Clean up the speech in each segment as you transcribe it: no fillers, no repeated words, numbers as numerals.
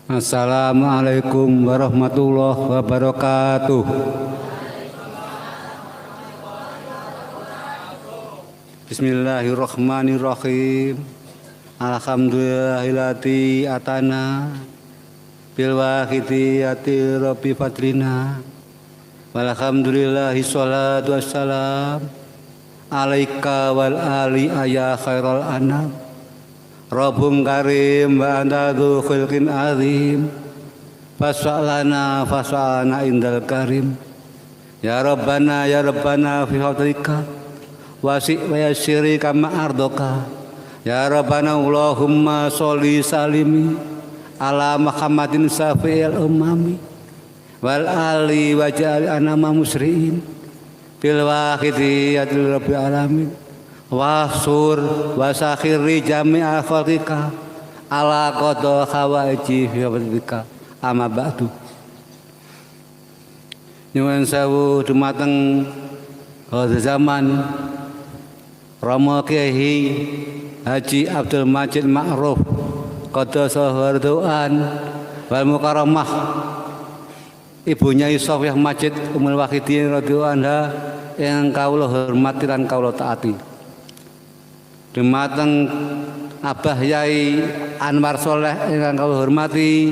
Assalamualaikum warahmatullahi wabarakatuh. Bismillahirrahmanirrahim. Alhamdulillahillati atana bil wahidiyati rabbi fadlina. Walhamdulillahi sholatu wassalam alaika wal ali ya khairal anam. Rabbun karim wa anta dzu khulqin azim. Fas'alana indal karim. Ya Rabbana fi fadlika wasi' wa yassiri kama ardoka. Ya Rabbana Allahumma sholli salimi ala Muhammadin safi'il umami wal ali wa ja'al anama musri'in bil wahidiyatil rabbil alamin wasur wasakhiri jami'a khalqika ala qada khawaiji fi fadlika amma ba'du. Nyuwun sewu dumateng zaman Rama Kyai Haji Abdul Majid Ma'ruf Qaddasallahu Ridwan wal Mukarramah Ibunya Sofiah Majid Ummul Wahidin radhiyallahu anha yang kawula hormati lan kawula taati. Dumateng Abah Yai Anwar Soleh ingkang kawula hormati,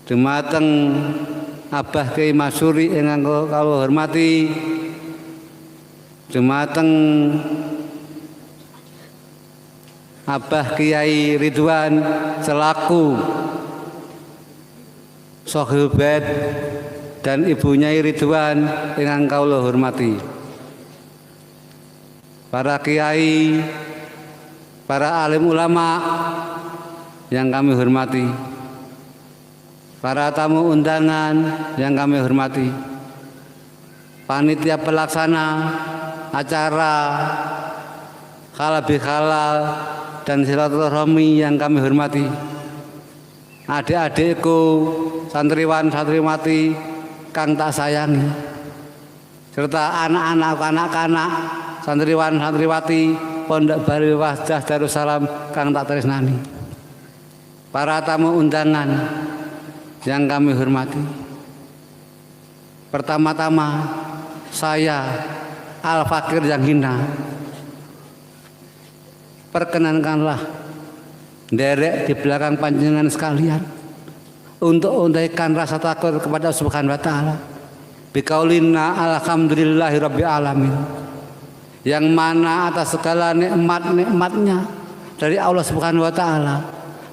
dumateng Abah Kyai Masuri ingkang kawula hormati, dumateng Abah Kyai Ridwan selaku Sohil Bed dan ibunya Ridwan ingkang kawula hormati, para kiai, para alim ulama yang kami hormati, para tamu undangan yang kami hormati, panitia pelaksana acara halal bihalal dan silaturahmi yang kami hormati, adik-adikku, santriwan santriwati kang tak sayangi, serta anak-anak kanak-kanak santriwan santriwati Pondok Baru Wahdah Darussalam kang tak tresnani, para tamu undangan yang kami hormati. Pertama-tama saya Al-Fakir yang hina, perkenankanlah derek di belakang panjenengan sekalian untuk undaikan rasa takut kepada Subhanahu wa taala biqaulina alhamdulillahi rabbil alamin, yang mana atas segala nikmat-nikmatnya dari Allah Subhanahu wa taala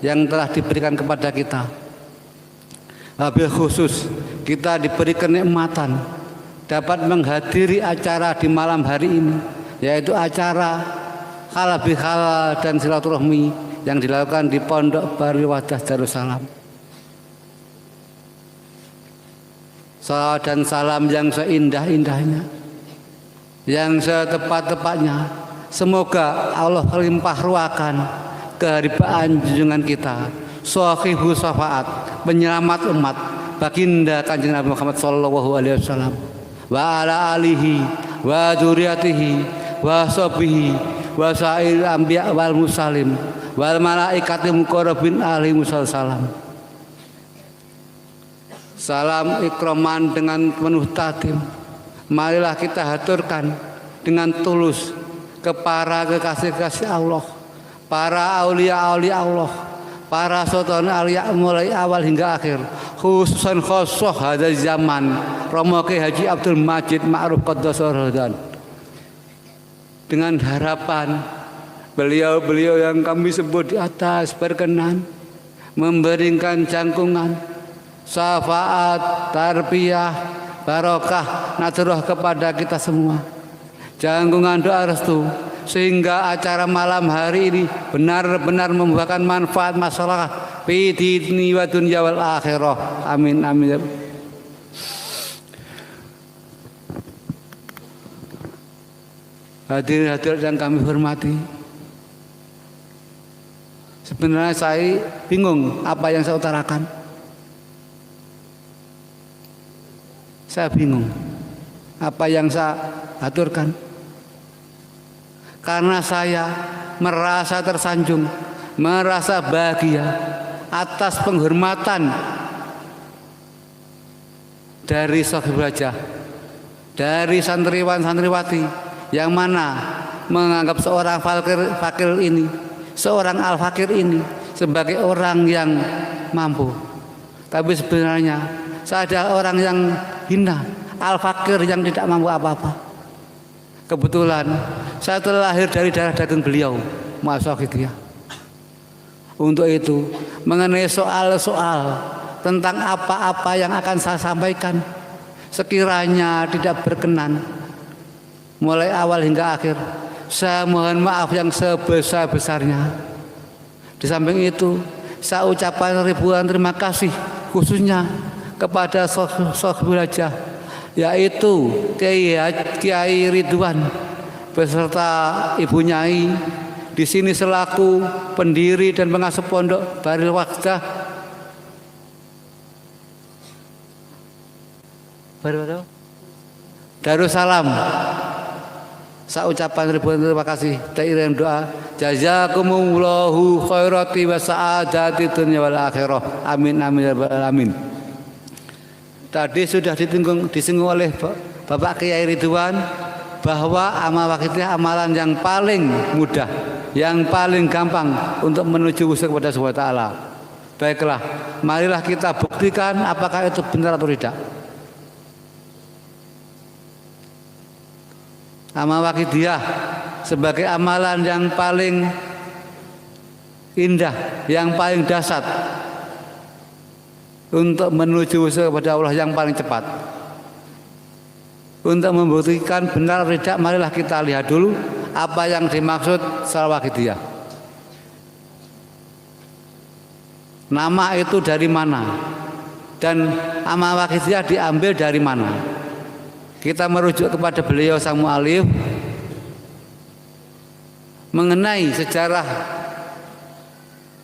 yang telah diberikan kepada kita. Wabil khusus kita diberi kenikmatan dapat menghadiri acara di malam hari ini, yaitu acara halal bihalal dan silaturahmi yang dilakukan di Pondok Baru Wahdah Darussalam. Salawat dan salam yang seindah-indahnya, yang setepat-tepatnya, semoga Allah limpah ruahkan keharibaan junjungan kita, Shahihu Syafaat, penyelamat umat, baginda Kanjeng Nabi Muhammad sallallahu alaihi wasallam, wa ala alihi wa dzurriyyatihi wa sahbihi wa sa'il anbiya wal mursalin wal malaikati muqarrabin alaihi wasallam. Salam ikraman dengan penuh takdim, marilah kita haturkan dengan tulus ke para kekasih-kekasih Allah, para aulia-aulia Allah, para sultan aulia mulai awal hingga akhir, khususan khosoh hadza zaman Rama Kyai Haji Abdul Majid Ma'ruf Qaddasallahu Ridwan. Dengan harapan beliau-beliau yang kami sebut di atas berkenan memberikan jangkungan syafaat, tarbiyah, barokah, nasrah kepada kita semua. Jangkungan doa restu sehingga acara malam hari ini benar-benar membuahkan manfaat masalah fi dini wa dunya wal akhirah. Amin amin. Hadirin yang kami hormati, sebenarnya saya bingung apa yang saya utarakan. Saya bingung apa yang saya aturkan, karena saya merasa tersanjung, merasa bahagia atas penghormatan dari Sohibul Hajah, dari santriwan-santriwati yang mana menganggap seorang fakir ini, seorang al-fakir ini sebagai orang yang mampu. Tapi sebenarnya saya ada orang yang hina, al-fakir yang tidak mampu apa-apa. Kebetulan saya telah lahir dari darah daging beliau, Masyaallah. Untuk itu, mengenai soal-soal tentang apa-apa yang akan saya sampaikan, sekiranya tidak berkenan mulai awal hingga akhir, saya mohon maaf yang sebesar-besarnya. Di samping itu, saya ucapkan ribuan terima kasih khususnya kepada Sohibul Hajah, yaitu Kiai Ridwan beserta Ibu Nyai di sini selaku pendiri dan pengasuh pondok Darul Wahdah Darussalam. Saya ucapkan ribuan terima kasih dan doa jazakumullahu khairati wa sa'adati dunya wal akhirah. Amin amin ya rabbal alamin. Tadi sudah disinggung oleh Bapak Kiai Ridwan bahwa amal wakidiyah amalan yang paling mudah, yang paling gampang untuk menuju usul kepada Subhanahu wa taala. Baiklah, marilah kita buktikan apakah itu benar atau tidak. Amal wakidiyah sebagai amalan yang paling indah, yang paling dasar untuk menuju kepada Allah yang paling cepat. Untuk membuktikan benar atau tidak, marilah kita lihat dulu apa yang dimaksud salat wakidiyah. Nama itu dari mana dan amal wakidiyah diambil dari mana? Kita merujuk kepada beliau sang mu'alif mengenai sejarah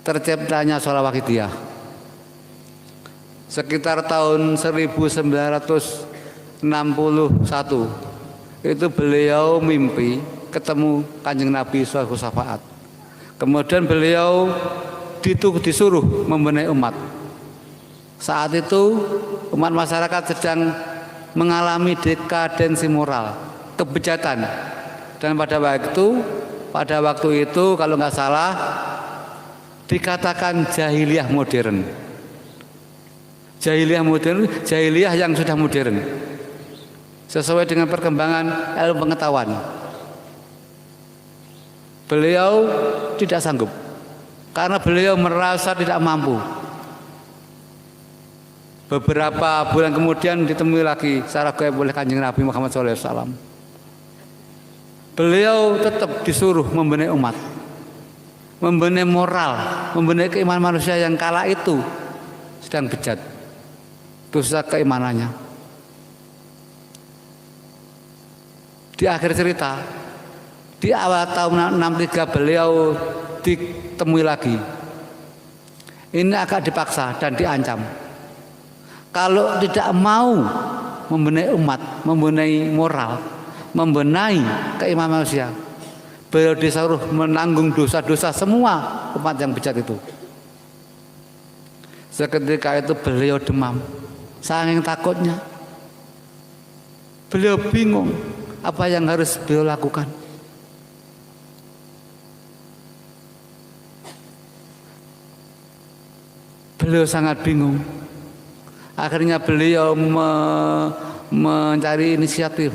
terciptanya sholat wakidiyah. Sekitar tahun 1961 itu beliau mimpi ketemu Kanjeng Nabi Shallallahu Alaihi Wasallam. Kemudian beliau disuruh membenahi umat. Saat itu umat masyarakat sedang mengalami dekadensi moral, kebejatan, dan pada waktu itu kalau nggak salah dikatakan jahiliyah modern. Jahiliyah modern, jahiliyah yang sudah modern, sesuai dengan perkembangan ilmu pengetahuan. Beliau tidak sanggup karena beliau merasa tidak mampu. Beberapa bulan kemudian ditemui lagi secara gaib oleh Kanjeng Nabi Muhammad SAW. Beliau tetap disuruh membenahi umat, membenahi moral, membenahi keimanan manusia yang kala itu sedang bejat, dosa keimanannya. Di akhir cerita, di awal tahun 63 beliau ditemui lagi. Ini agak dipaksa dan diancam. Kalau tidak mau membenahi umat, membenahi moral, membenahi keimanan manusia, beliau disuruh menanggung dosa-dosa semua umat yang bejat itu. Seketika itu beliau demam, saking takutnya. Beliau bingung apa yang harus beliau lakukan. Beliau sangat bingung. Akhirnya beliau mencari inisiatif.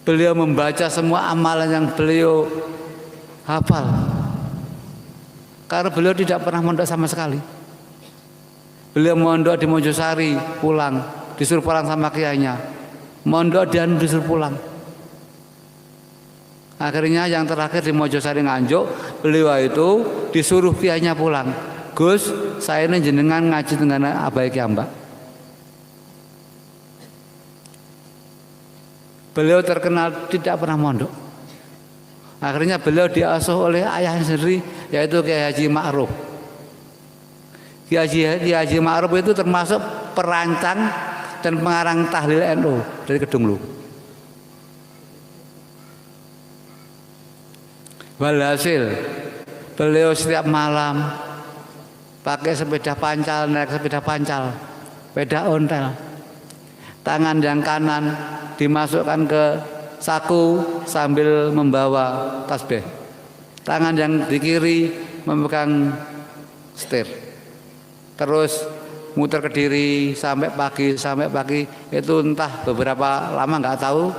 Beliau membaca semua amalan yang beliau hafal. Karena beliau tidak pernah mondok sama sekali. Beliau mondok di Mojosari, pulang, disuruh pulang sama kiainya. Mondok dan disuruh pulang. Akhirnya yang terakhir di Mojosari Nganjuk, beliau itu disuruh kiainya pulang. Gus, saya ini jenengan ngaji dengan abai kiambak. Beliau terkenal tidak pernah mondok. Akhirnya beliau diasuh oleh ayahnya sendiri, yaitu Kiai Haji Ma'ruf. Kiai Haji Ma'ruf itu termasuk perancang dan pengarang tahlil NU dari Kedunglu. Walhasil beliau setiap malam pakai sepeda pancal, naik sepeda pancal, sepeda ontel. Tangan yang kanan dimasukkan ke saku sambil membawa tasbih. Tangan yang di kiri memegang setir. Terus muter ke diri sampai pagi itu entah beberapa lama nggak tahu.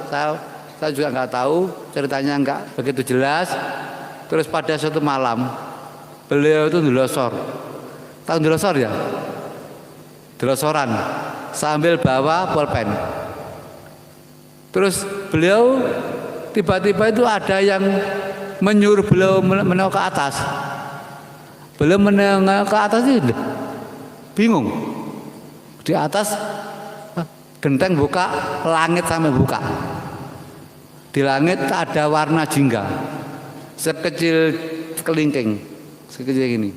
Saya juga nggak tahu, ceritanya nggak begitu jelas. Terus pada suatu malam beliau itu ndelosor. Tahu ndelosor ya? Delosoran sambil bawa pulpen. Terus beliau tiba-tiba itu ada yang menyuruh beliau menengok ke atas. Beliau menengok ke atas itu bingung. Di atas genteng buka, langit sampai buka. Di langit ada warna jingga sekecil kelingking, sekecil ini.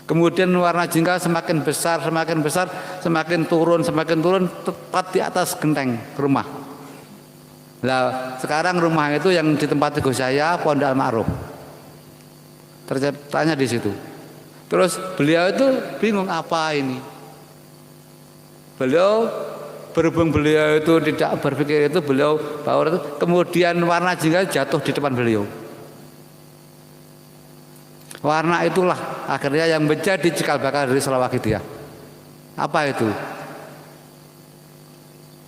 Kemudian warna jingga semakin besar, semakin turun, tepat di atas genteng rumah. Nah, sekarang rumah itu yang ditempati Gus saya, Pondok Al-Ma'ruf. Terciptanya di situ. Terus beliau itu bingung apa ini. Berhubung beliau itu tidak berpikir itu, beliau bawa itu, kemudian warna jingga jatuh di depan beliau. Warna itulah akhirnya yang menjadi cikal bakal dari Sholawat Wakidiyah. Apa itu?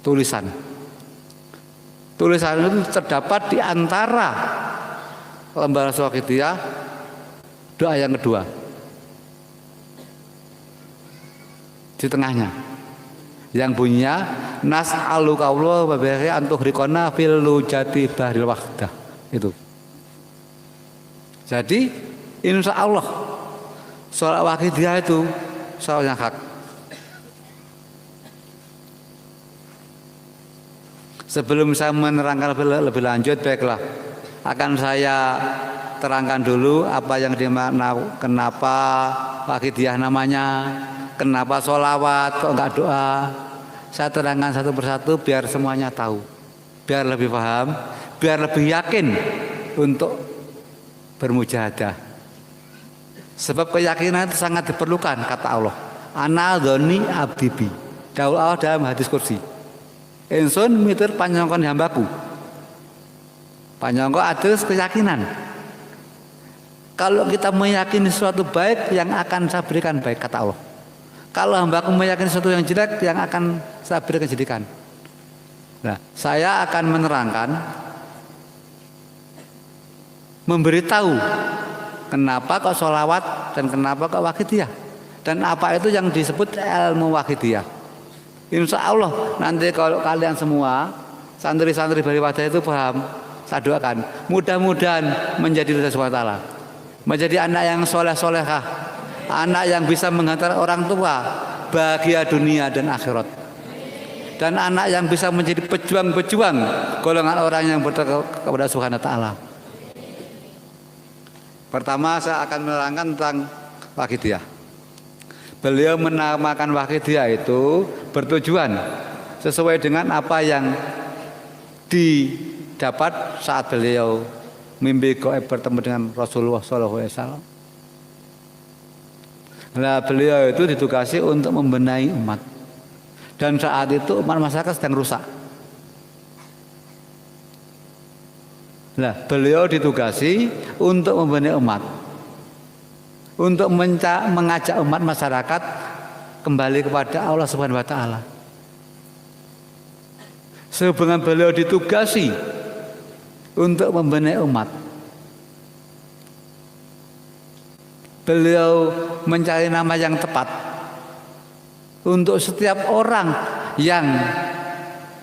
Tulisan. Tulisan itu terdapat di antara lembar Sholawat Wakidiyah, doa yang kedua di tengahnya, yang bunyinya nas'aluka Allah wa bihi antuhrikona fil lujati bahril wahdah. Itu. Jadi insya Allah Sholawat Wakidiyah itu sholawat yang hak. Sebelum saya menerangkan lebih lanjut, baiklah, akan saya terangkan dulu apa yang dimakna, kenapa Wakidiyah namanya, kenapa sholawat kok enggak doa. Saya terangkan satu persatu biar semuanya tahu, biar lebih paham, biar lebih yakin untuk bermujahadah. Sebab keyakinan itu sangat diperlukan, kata Allah. Ana dzoni abdi bi. Daul Allah dalam hadis kursi. Insun mitur panyongkon hambaku. Panyongkon adalah keyakinan. Kalau kita meyakini sesuatu baik, yang akan saya berikan baik, kata Allah. Kalau hambaku meyakini sesuatu yang jelek, yang akan saya berikan jadikan. Nah, saya akan menerangkan, memberitahu kenapa kok sholawat dan kenapa kok Wakidiyah, dan apa itu yang disebut ilmu Wakidiyah. Insya Allah nanti kalau kalian semua santri-santri Bali Wadah itu paham, saya doakan mudah-mudahan menjadi ridha SWT, menjadi anak yang soleh-solehah, anak yang bisa menghantar orang tua bahagia dunia dan akhirat, dan anak yang bisa menjadi pejuang-pejuang golongan orang yang bertakwa kepada Subhanahu wa Ta'ala. Pertama saya akan menerangkan tentang Wakidiyah. Beliau menamakan Wakidiyah itu bertujuan sesuai dengan apa yang didapat saat beliau mimpi gaib bertemu dengan Rasulullah SAW. Nah, beliau itu ditugasi untuk membenahi umat, dan saat itu umat masyarakat sedang rusak. Nah, beliau ditugasi untuk membenahi umat, untuk mengajak umat masyarakat kembali kepada Allah Subhanahu wa Ta'ala. Sehubungan beliau ditugasi untuk membenahi umat, beliau mencari nama yang tepat untuk setiap orang yang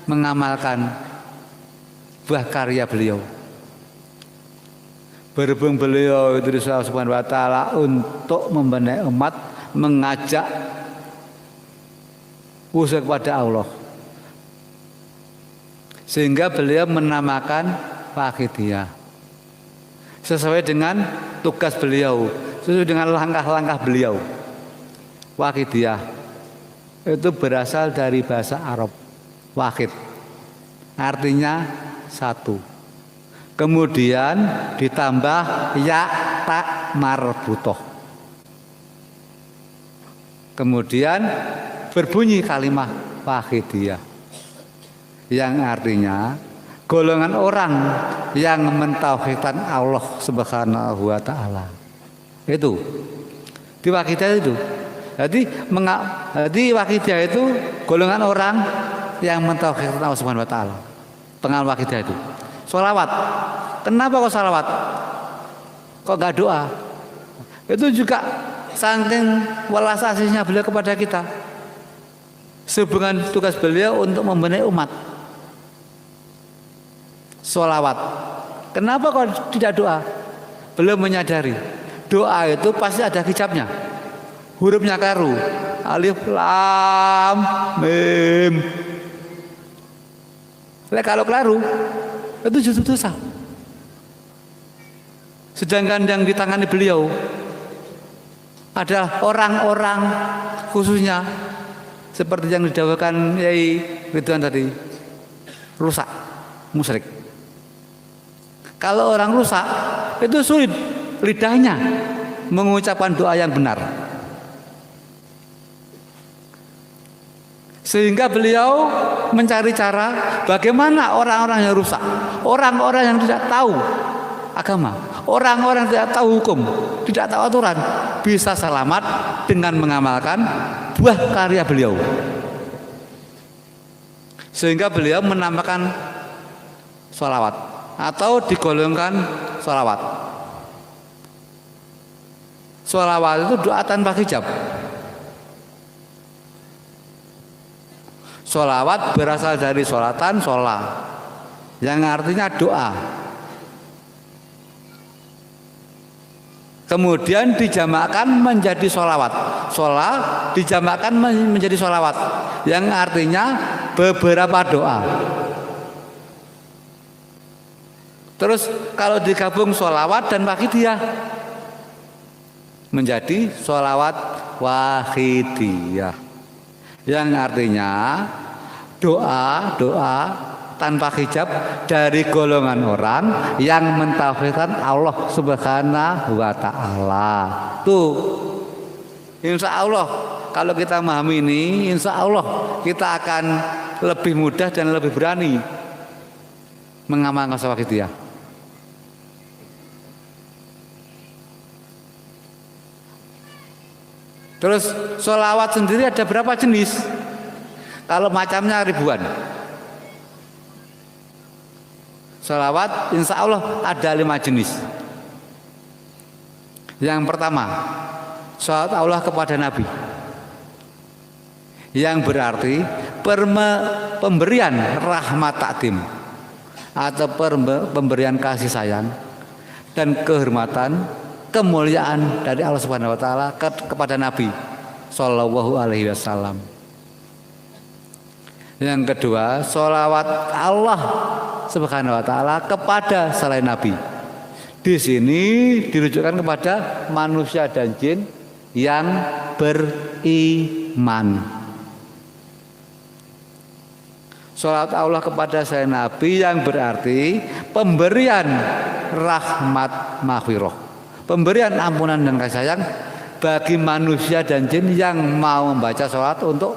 mengamalkan buah karya beliau. Berhubung beliau itu disuruh Subhanahu wa Ta'ala untuk membenahi umat, mengajak usaha kepada Allah, sehingga beliau menamakan Wakidiyah sesuai dengan tugas beliau, sesuai dengan langkah-langkah beliau. Wakidiyah itu berasal dari bahasa Arab, wakid, artinya satu. Kemudian ditambah ya tak marbutoh. Kemudian berbunyi kalimat wahidiyah yang artinya golongan orang yang mentauhidkan Allah Subhanahu wa taala. Itu di wakidiyah itu. Jadi wakidiyah itu golongan orang yang mentauhidkan Allah Subhanahu wa taala. Pengal wakidiyah itu. Sholawat. Kenapa kok sholawat? Kok enggak doa? Itu juga saking welas asihnya beliau kepada kita. Sebuah tugas beliau untuk membenahi umat. Sholawat. Kenapa kok tidak doa? Beliau menyadari doa itu pasti ada hijabnya. Hurufnya keliru. Alif lam mim. Kalau keliru itu justru dosa. Sedangkan yang ditangani beliau adalah orang-orang khususnya seperti yang didakwakan Yai Ridwan tadi, rusak, musyrik. Kalau orang rusak itu sulit lidahnya mengucapkan doa yang benar. Sehingga beliau mencari cara bagaimana orang-orang yang rusak, orang-orang yang tidak tahu agama, orang-orang yang tidak tahu hukum, tidak tahu aturan, bisa selamat dengan mengamalkan buah karya beliau. Sehingga beliau menamakan sholawat atau digolongkan sholawat. Sholawat itu doa tanpa hijab. Sholawat berasal dari sholatan, sholat, yang artinya doa. Kemudian dijamakkan menjadi sholawat. Sholat dijamakkan menjadi sholawat, yang artinya beberapa doa. Terus kalau digabung sholawat dan wakidiyah menjadi sholawat wahidiyah, yang artinya doa tanpa hijab dari golongan orang yang mentauhidkan Allah Subhanahu wa taala. Tuh, insya Allah kalau kita memahami ini, insya Allah kita akan lebih mudah dan lebih berani mengamalkan wakidiyah. Terus sholawat sendiri ada berapa jenis? Kalau macamnya ribuan. Sholawat insya Allah ada 5 jenis. Yang pertama, sholawat Allah kepada Nabi, yang berarti pemberian rahmat takdim atau pemberian kasih sayang dan kehormatan, kemuliaan dari Allah Subhanahu wa taala kepada Nabi sallallahu alaihi wasallam. Yang kedua, sholawat Allah Subhanahu wa taala kepada selain Nabi. Di sini dirujukkan kepada manusia dan jin yang beriman. Sholawat Allah kepada selain Nabi yang berarti pemberian rahmat maghfirah, pemberian ampunan dan kasih sayang bagi manusia dan jin yang mau membaca sholawat untuk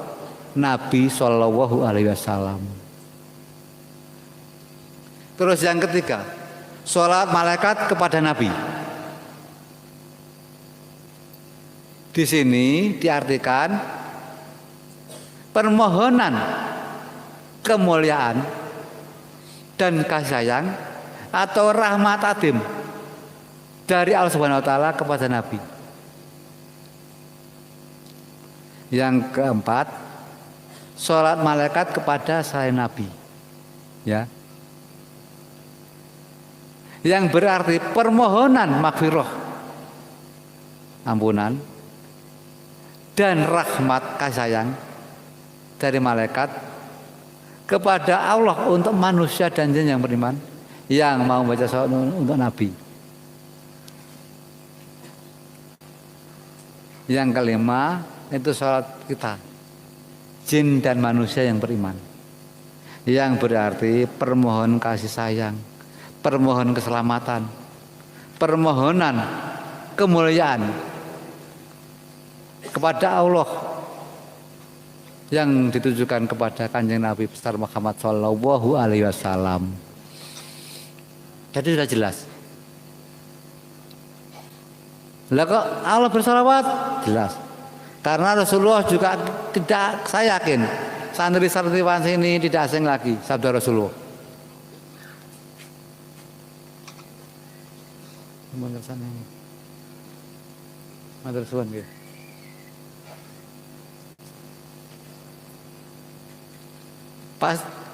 Nabi Shallallahu Alaihi Wasallam. Terus yang ketiga, sholawat malaikat kepada Nabi. Di sini diartikan permohonan kemuliaan dan kasih sayang atau rahmat adim dari Allah Subhanahu wa taala kepada Nabi. Yang keempat, sholat malaikat kepada selain Nabi, ya, yang berarti permohonan maghfirah, ampunan dan rahmat kasih sayang dari malaikat kepada Allah untuk manusia dan jin yang beriman yang mau baca sholawat untuk Nabi. Yang kelima itu sholawat kita, jin dan manusia yang beriman, yang berarti permohonan kasih sayang, permohonan keselamatan, permohonan kemuliaan kepada Allah yang ditujukan kepada Kanjeng Nabi besar Muhammad Shallallahu Alaihi Wasallam. Jadi sudah jelas. Lah kok Allah bersalawat? Jelas. Karena Rasulullah juga tidak, saya yakin santri-santriwan sini tidak asing lagi sabda Rasulullah.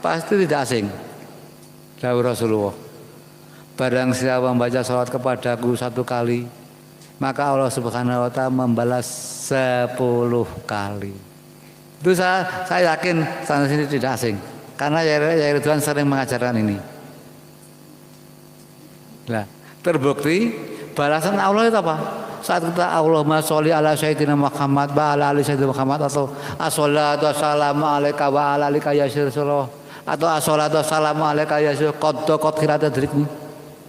Pasti tidak asing dawuh Rasulullah. Barang siapa membaca salawat kepadaku 1 kali, maka Allah Subhanahu wa taala membalas 10 kali. Itu saya yakin sana sini tidak asing. Karena Yai Ridwan sering mengajarkan ini. Nah, terbukti balasan Allah itu apa? Saat kita Allahumma sholli ala sayyidina Muhammad wa ala ali sayyidina Muhammad, atau as-sholatu wassalamu alaika wa ala alika ya Rasulullah, atau as-sholatu wassalamu alaika ya qad khirata dirikni,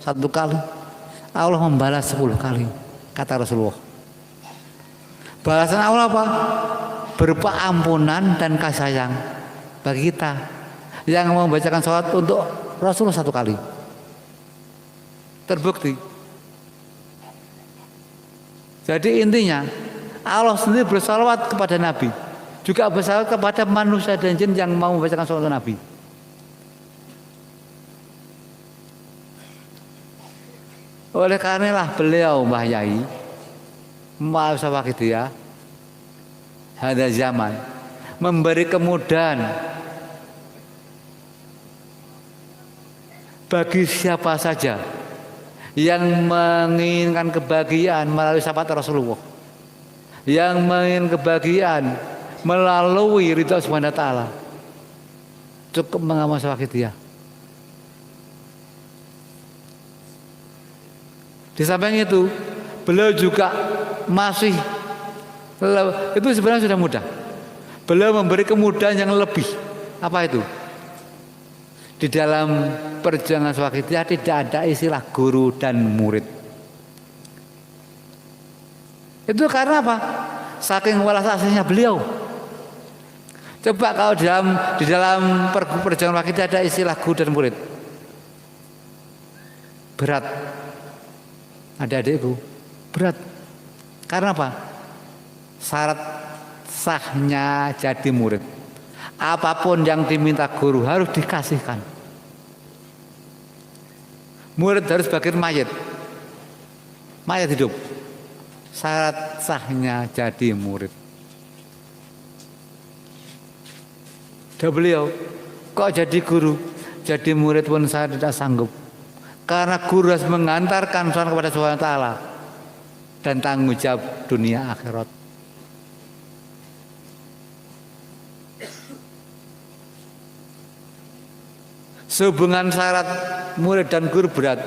1 kali Allah membalas 10 kali, kata Rasulullah. Balasan Allah apa? Berupa ampunan dan kasih sayang bagi kita yang membacakan sholat untuk Rasulullah 1 kali. Terbukti. Jadi intinya Allah sendiri bersalawat kepada Nabi, juga bersalawat kepada manusia dan jin yang mau membacakan sholat untuk Nabi. Oleh karenalah beliau Mbah Yai Maaf Sawakidiyah hada zaman memberi kemudahan bagi siapa saja yang menginginkan kebahagiaan melalui syafaat Rasulullah, yang menginginkan kebahagiaan melalui ridha Subhanahu wa taala, cukup mengamal Sawakidiyah. Di samping itu beliau juga masih, itu sebenarnya sudah mudah. Beliau memberi kemudahan yang lebih. Apa itu? Di dalam perjuangan Sawakidiyah tidak ada istilah guru dan murid. Itu karena apa? Saking welas aslinya beliau. Coba kalau di dalam perjuangan Sawakidiyah ada istilah guru dan murid, berat. Adik-adikku, berat. Karena apa? Syarat sahnya jadi murid, apapun yang diminta guru harus dikasihkan. Murid harus bagian mayat hidup. Syarat sahnya jadi murid. Dan beliau, kok jadi guru, jadi murid pun saya tidak sanggup. Karena guru harus mengantarkan soal kepada Subhanahu wa taala dan tanggung jawab dunia akhirat. Sehubungan syarat murid dan guru berat.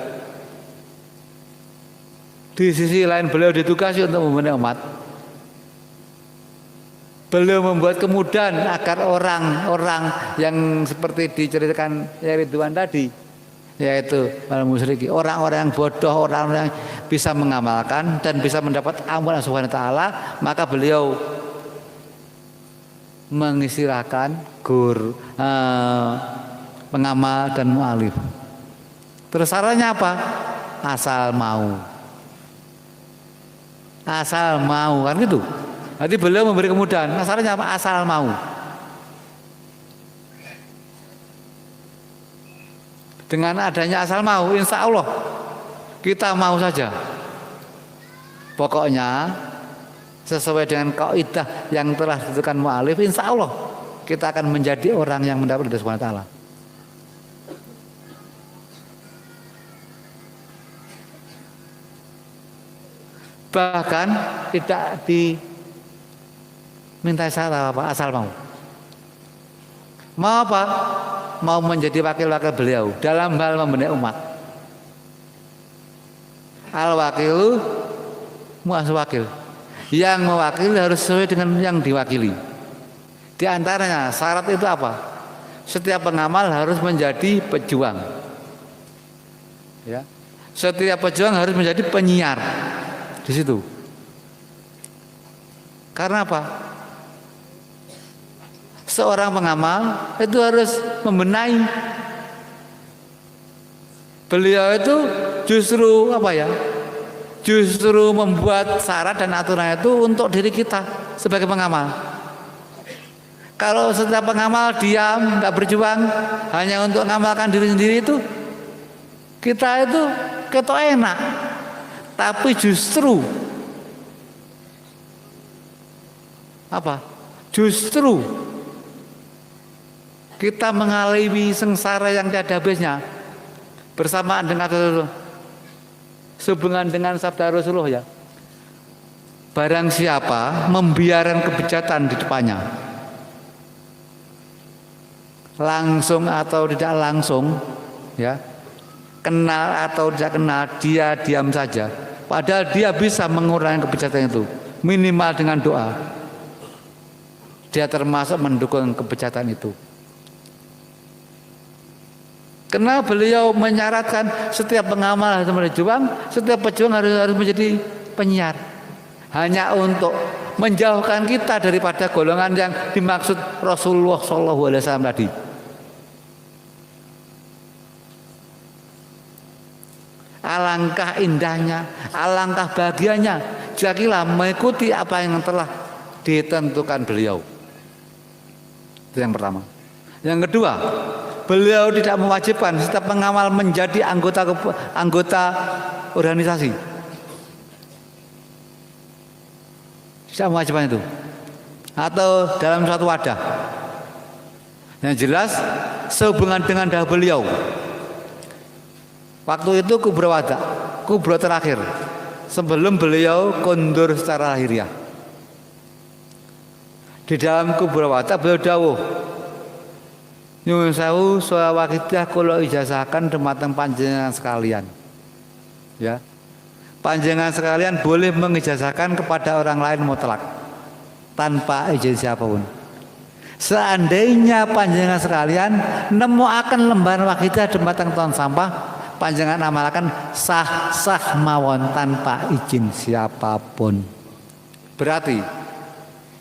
Di sisi lain beliau ditugasi untuk membenahi umat. Beliau membuat kemudahan agar orang-orang yang seperti diceritakan Yai Ridwan tadi, yaitu para musyriki, orang-orang yang bodoh, orang-orang yang bisa mengamalkan dan bisa mendapat ampunan Subhanahu wa taala, maka beliau mengistilahkan guru, pengamal dan mu'alif. Terus syaratnya apa? Asal mau kan gitu. Jadi beliau memberi kemudahan. Syaratnya apa? Asal mau. Dengan adanya asal mau, insya Allah kita mau saja. Pokoknya sesuai dengan kaidah yang telah ditentukan mu'alif, insya Allah kita akan menjadi orang yang mendapat ridha Subhanahu wa taala. Bahkan tidak diminta syarat apa, asal mau. Mau apa? Mau menjadi wakil-wakil beliau dalam hal membenahi umat. Al-wakilu mu'as wakil. Yang mewakili harus sesuai dengan yang diwakili. Di antaranya syarat itu apa? Setiap pengamal harus menjadi pejuang. Ya. Setiap pejuang harus menjadi penyiar. Di situ. Karena apa? seorang pengamal itu harus membenahi. Beliau itu justru apa ya? Justru membuat syarat dan aturan itu untuk diri kita sebagai pengamal. Kalau setiap pengamal diam, nggak berjuang, hanya untuk mengamalkan diri sendiri itu, kita itu ketok enak. Tapi justru apa? Justru kita mengalami sengsara yang tiada habisnya bersamaan dengan sehubungan dengan sabda Rasulullah ya. Barang siapa membiarkan kebejatan di depannya, langsung atau tidak langsung, ya, kenal atau tidak kenal, dia diam saja. Padahal dia bisa mengurangi kebejatan itu, minimal dengan doa. Dia termasuk mendukung kebejatan itu. Karena beliau menyaratkan setiap pengamal harus berjuang, setiap pejuang harus menjadi penyiar. Hanya untuk menjauhkan kita daripada golongan yang dimaksud Rasulullah SAW tadi. Alangkah indahnya, alangkah bahagianya jika kita mengikuti apa yang telah ditentukan beliau. Itu yang pertama. Yang kedua, beliau tidak mewajibkan setiap pengamal menjadi anggota organisasi. Tidak mewajibkan itu. Atau dalam suatu wadah. Yang jelas sehubungan dengan dahulu beliau. Waktu itu kubro terakhir sebelum beliau kondur secara lahiriah. Di dalam kubro wada beliau dawuh, nyuwun sewu sholawatidiyah kula ijazahkan dumateng panjenengan sekalian. Ya. Panjenengan sekalian boleh mengijazahkan kepada orang lain mutlak tanpa izin siapapun. Seandainya panjenengan sekalian nemu akan lembaran wakidiyah dumateng tong sampah, panjenengan amalkan sah mawon tanpa izin siapapun. Berarti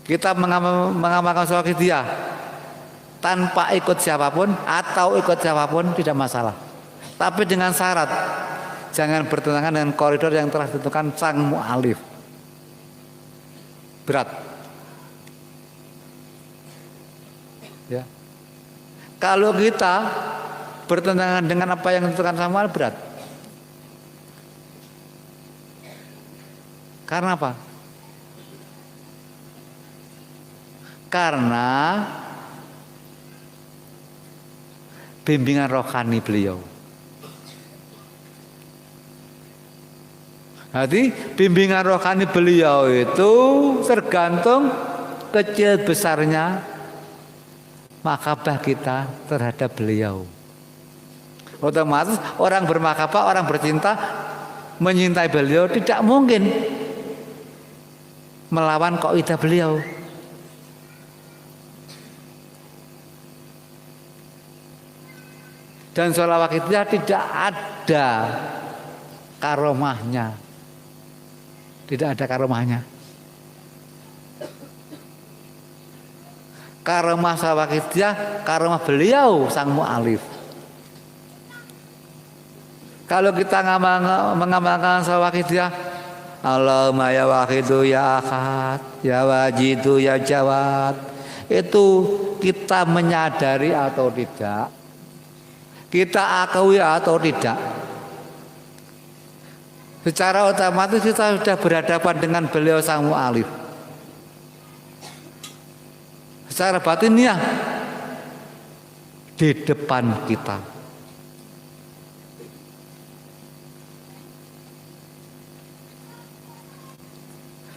kita mengamalkan wakidiyah tanpa ikut siapapun atau ikut siapapun tidak masalah. Tapi dengan syarat jangan bertentangan dengan koridor yang telah ditentukan sang mu'alif. Berat. Ya. Kalau kita bertentangan dengan apa yang ditentukan sang mu'alif, berat. Karena apa? Karena bimbingan rohani beliau. Jadi bimbingan rohani beliau itu tergantung kecil besarnya makabah kita terhadap beliau. Otomatis orang bermakabah, orang bercinta, menyintai beliau tidak mungkin melawan kaidah beliau. Dan sholawat kita tidak ada karomahnya. Tidak ada karomahnya. Karomah sholawat kita, karomah beliau sang mu'alif. Kalau kita mengamalkan sholawat kita, Allahumma ya wahidu ya ahad, ya wajidu ya jawad, itu kita menyadari atau tidak, kita akui atau tidak, secara otomatis kita sudah berhadapan dengan beliau sang mu'alif. Secara batiniah di depan kita.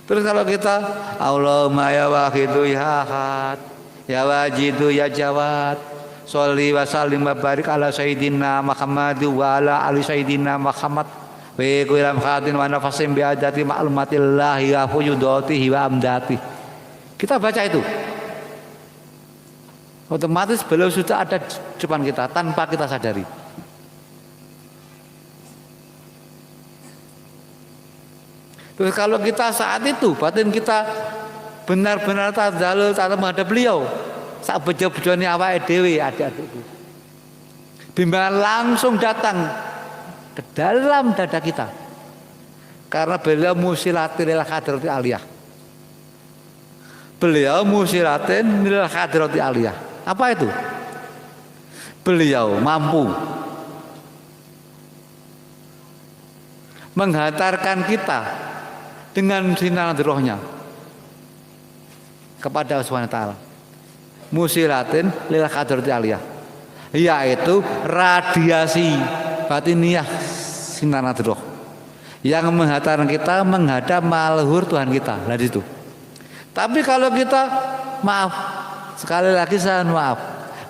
Terus kalau kita Allahumma ya wahidu ya ahad, ya wajidu ya jawad, sholli wa sallim wa barik ala sayyidina Muhammad wa ala ali sayyidina Muhammad wa kullam khatin wa nafasim bi adati ma'lumatillahi wa fuyudatihi wa amdati. Kita baca itu, otomatis beliau sudah ada di depan kita tanpa kita sadari. Terus kalau kita saat itu batin kita benar-benar tadzalul menghadap beliau, sak bejo-bejone awake dhewe adik-adikku. Bimbingan langsung datang ke dalam dada kita. Karena beliau musilatin lil hadrati aliyah. Beliau musilatin lil hadrati aliyah. Apa itu? Beliau mampu menghantarkan kita dengan sinar rohnya kepada Allah Subhanahu wa taala. Musilatin lil hadrati aliyah, yaitu radiasi batiniah sinar roh yang menghantarkan kita menghadap maluhur Tuhan kita. Nah itu. Tapi kalau kita maaf, sekali lagi saya maaf,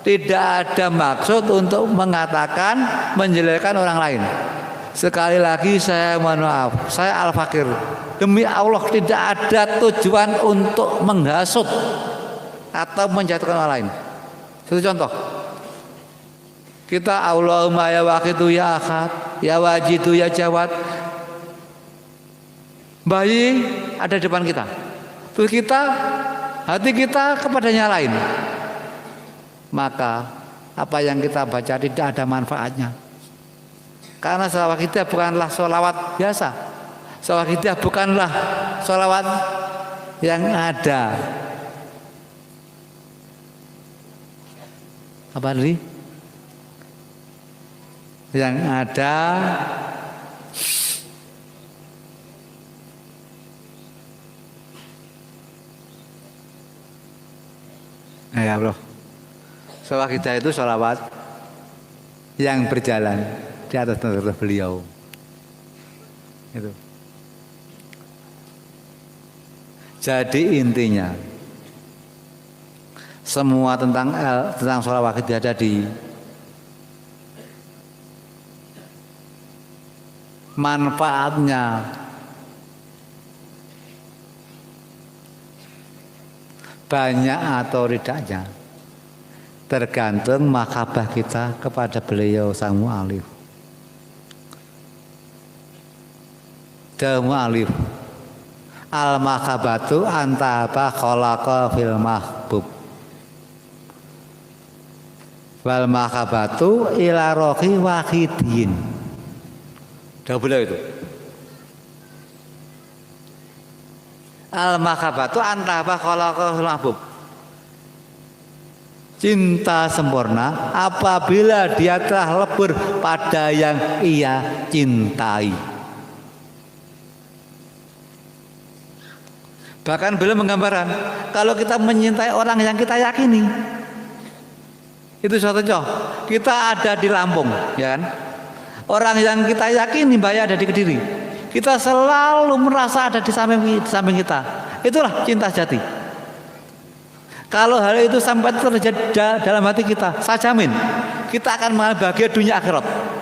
tidak ada maksud untuk mengatakan menjelekkan orang lain. Sekali lagi saya mohon maaf, saya Al-Fakir. Demi Allah tidak ada tujuan untuk menghasut atau menjatuhkan orang lain. Satu contoh. Kita Allahumma ya waqitu ya ahad, ya wajidu ya jawad. Bayi ada di depan kita. Terus hati kita kepadanya lain. Maka apa yang kita baca tidak ada manfaatnya. Karena sholawat kita bukanlah sholawat biasa. Sholawat kita bukanlah sholawat yang ada. Apa tadi? Yang ada ya bro. Sholawat kita itu sholawat yang berjalan di atas tanda beliau. Itu. Jadi intinya semua tentang sholawat kita ada di manfaatnya banyak atau tidaknya tergantung mahabbah kita kepada beliau sang mu'alif. Mu'alif al-mahabbatu antaba khalaqa fil mahbub wal mahabbatu ila rohi wahidin. Dah beliau itu al-mahabbatu antaba khalaqa fil mahbub, cinta sempurna apabila dia telah lebur pada yang ia cintai. Bahkan beliau menggambarkan kalau kita mencintai orang yang kita yakini, itu suatu contoh. Kita ada di Lampung, ya kan? Orang yang kita yakini bahaya ada di Kediri, kita selalu merasa ada di samping kita. Itulah cinta sejati. Kalau hal itu sampai terjadi dalam hati kita, saya jamin kita akan bahagia dunia akhirat.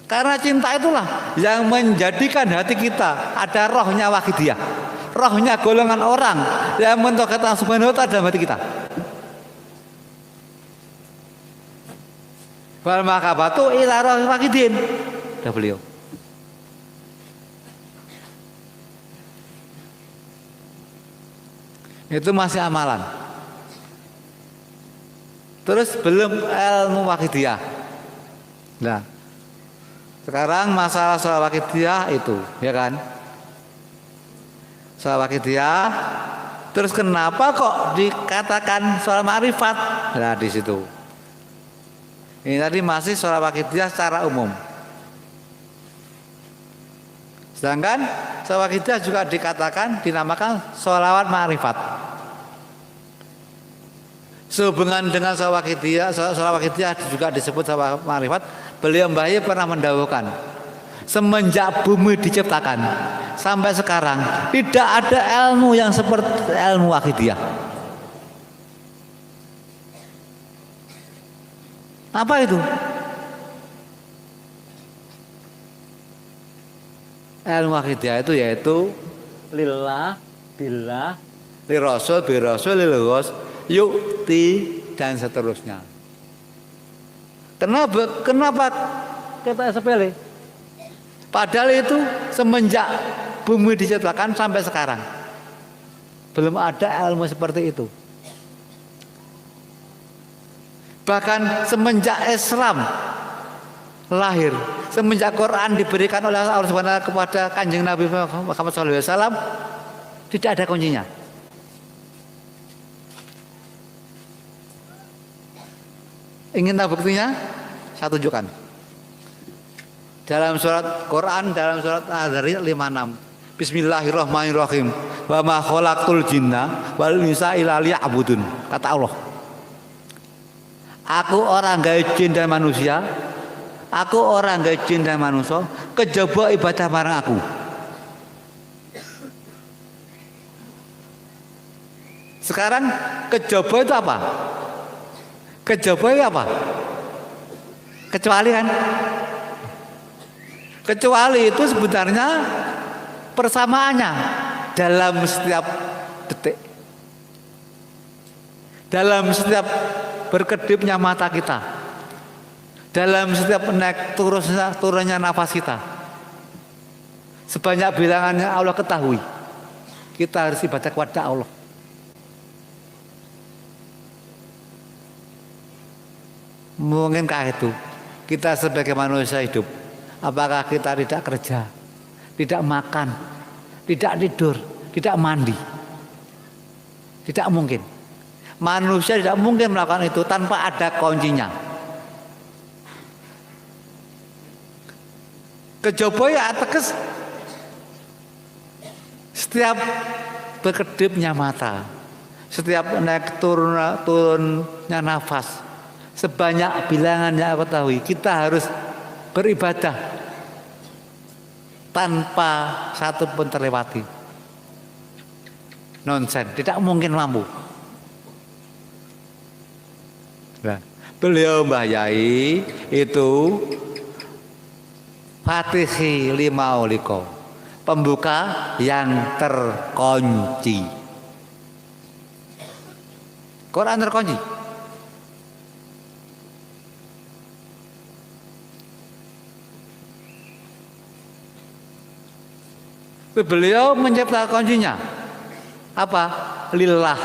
Karena cinta itulah yang menjadikan hati kita ada rohnya wahidiyah, rohnya golongan orang yang mentauhidkan Allah Subhanahu wa taala dalam hati kita. Wal mahabbatu ila rohi wahidin. Dah beliau. Itu masih amalan. Terus belum ilmu wahidiyah. Nah, sekarang masalah sholawat wahidiyah itu, ya kan? Sholawat wahidiyah. Terus kenapa kok dikatakan sholawat ma'rifat? Nah, di situ. Ini tadi masih sholawat wahidiyah secara umum. Sedangkan sholawat wahidiyah juga dinamakan sholawat ma'rifat. Sehubungan dengan sholawat wahidiyah juga disebut sholawat ma'rifat. Beliau Mbah pernah mendahulukan semenjak bumi diciptakan sampai sekarang tidak ada ilmu yang seperti ilmu wahidiyah. Apa itu? Ilmu wahidiyah itu yaitu lillah, billah, lirasul, birasul, lilghos, yukti dan seterusnya. Kenapa kita sepele? Padahal itu semenjak bumi diciptakan sampai sekarang Belum ada ilmu seperti itu. Bahkan semenjak Islam lahir, semenjak Quran diberikan oleh Allah SWT kepada Kanjeng Nabi Muhammad SAW, tidak ada kuncinya. Ingin tahu buktinya? Saya tunjukkan. Dalam surat Quran, dalam surat Al-Zariyat 56. Bismillahirrahmanirrahim. Wa ma khalaqtul jinna wal insa illa liya'budun. Kata Allah. Aku orang gawe jin dan manusia. Aku orang gawe jin dan manusia kejaba ibadah marang aku. Sekarang kejaba itu apa? Kejaba itu apa? Kecuali kan? Kecuali itu sebenarnya persamaannya dalam setiap detik, dalam setiap berkedipnya mata kita, dalam setiap naik turunnya nafas kita, sebanyak bilangannya Allah ketahui. Kita harus ibadah kepada Allah. Mungkinkah itu kita sebagai manusia hidup, apakah kita tidak kerja, tidak makan, tidak tidur, tidak mandi? Tidak mungkin. Manusia tidak mungkin melakukan itu tanpa ada kuncinya. Kejaba ya ateges setiap berkedipnya mata, setiap naik turunnya nafas, sebanyak bilangan yang aku tahu, kita harus beribadah tanpa satu pun terlewati. Nonsen, tidak mungkin mampu. Nah, beliau Mbah Yai itu Fatihi lima uliko, pembuka yang terkunci. Quran terkunci. Beliau menciptakan kuncinya. Apa? Lillah,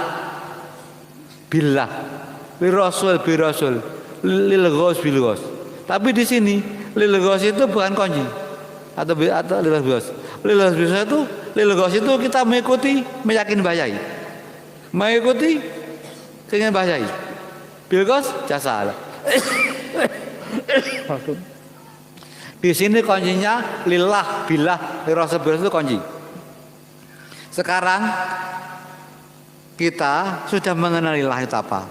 billah, lirasul birasul, lilghos bilghos. Tapi di sini lilghos itu bukan kunci atau lilghos. Lilghos itu lilghos itu kita mengikuti meyakini Mbah Yai, mengikuti keinginan Mbah Yai. Bilghos jasa Allah. Di sini kuncinya lillah, billah, lirasul birasul itu kunci. Sekarang kita sudah mengenali lillah itu apa,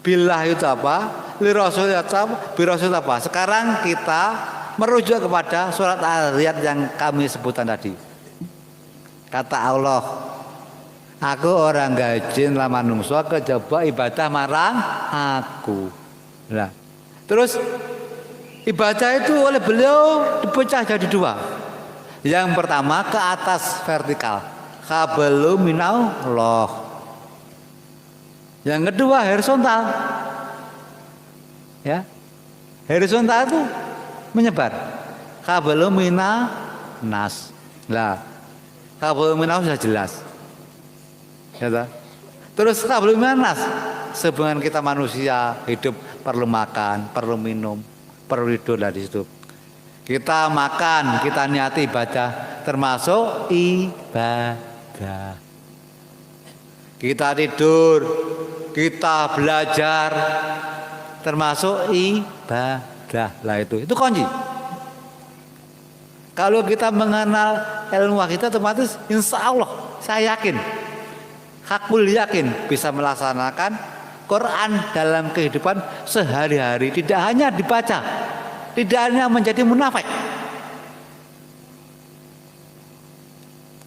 billah itu apa, lirasul itu apa, birasul itu apa. Sekarang kita merujuk kepada surat Al-Zariyat yang kami sebutkan tadi. Kata Allah, aku orang gajin lah manungsa kejaba ibadah marang aku. Nah, terus ibadah itu oleh beliau dipecah jadi dua. Yang pertama ke atas vertikal, qablu minallah. Yang kedua horizontal. Ya. Horizontal itu menyebar. Qablu minas. Lah, qablu minas sudah jelas. Ya, terus qablu minas, sebenarnya kita manusia hidup perlu makan, perlu minum, perlu tidur dari situ. Kita makan, kita niati ibadah, termasuk ibadah. Kita tidur, kita belajar, termasuk ibadah. Lah itu kunci. Kalau kita mengenal ilmu kita, otomatis insya Allah saya yakin, hakul yakin bisa melaksanakan Quran dalam kehidupan sehari-hari, tidak hanya dibaca, tidak hanya menjadi munafik.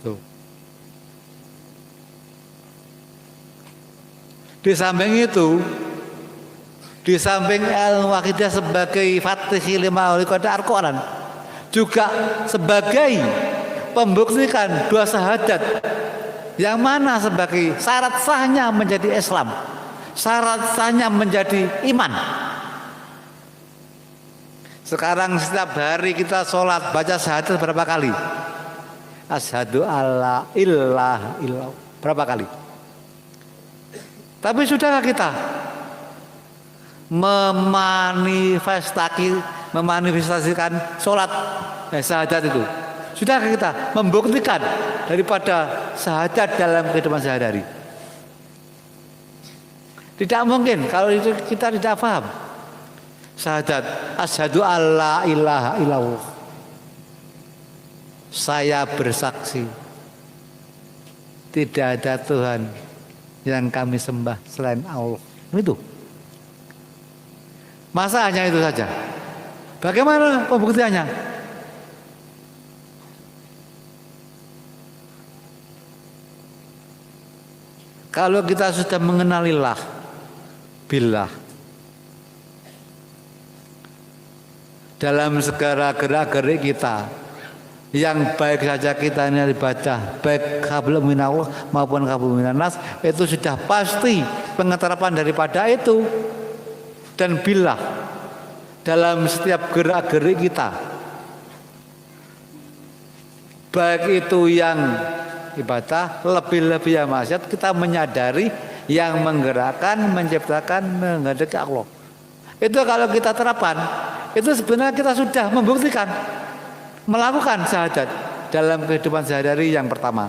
Tuh. Di samping itu, di samping ilmu akidah sebagai Fatihi lima uliko Al-Quran, juga sebagai pembuktikan dua syahadat, yang mana sebagai syarat sahnya menjadi Islam, syarat sahnya menjadi iman. Sekarang setiap hari kita sholat baca syahadat berapa kali? asyhadu alla ilaha illallah. Berapa kali? Tapi sudahkah kita memanifestasikan sholat syahadat itu? Sudahkah kita membuktikan daripada syahadat dalam kehidupan sehari-hari? Tidak mungkin kalau itu kita tidak paham. Syahadat asyhadu alla ilaha illallah. Saya bersaksi tidak ada Tuhan yang kami sembah selain Allah. Itu. Masa hanya itu saja? Bagaimana pembuktiannya? Kalau kita sudah mengenalilah billah dalam segala gerak-gerik kita, yang baik saja kita ini ibadah, baik qabla minallah maupun qabla minannas, itu sudah pasti pengeterapan daripada itu. Dan billah dalam setiap gerak-gerik kita, baik itu yang ibadah, lebih-lebih yang maksiat, kita menyadari yang menggerakkan, menciptakan, menghendaki Allah. Itu kalau kita terapkan, itu sebenarnya kita sudah membuktikan melakukan syahadat dalam kehidupan sehari-hari yang pertama.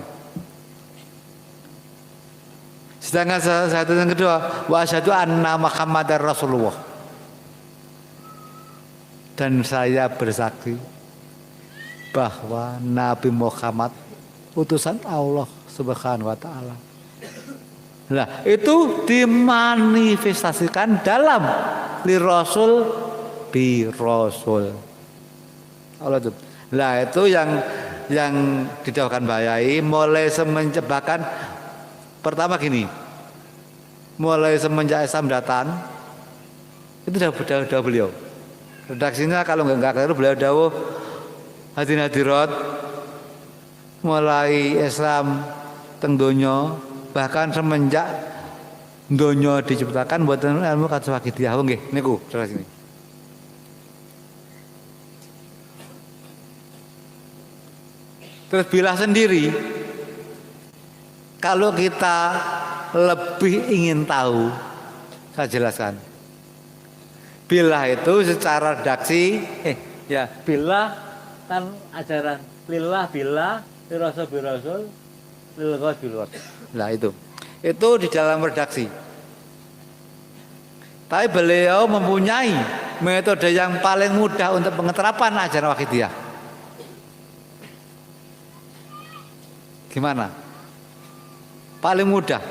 Sedangkan syahadat yang kedua, wa asyhadu anna Muhammadar Rasulullah. Dan saya bersaksi bahwa Nabi Muhammad utusan Allah Subhanahu wa taala. Nah, itu dimanifestasikan dalam li rasul bi rasul. Allah itu. Nah, itu yang didahulukan bayai mulai semenjak, bahkan pertama gini. Mulai semenjak Islam datang itu sudah beliau. Redaksinya kalau enggak keliru beliau dawuh hadin hadirat mulai Islam teng donya, bahkan semenjak donya diciptakan buatan ilmu kados wakidiyah. Nggih niku terus ini. Terus billah sendiri, kalau kita lebih ingin tahu, saya jelaskan. Billah itu secara redaksi, ya billah kan ajaran lillah billah, lirasul birasul, lilghos bilghos. Nah itu di dalam redaksi. Tapi beliau mempunyai metode yang paling mudah untuk pengeterapan ajaran wakidiyah. Gimana? Paling mudah.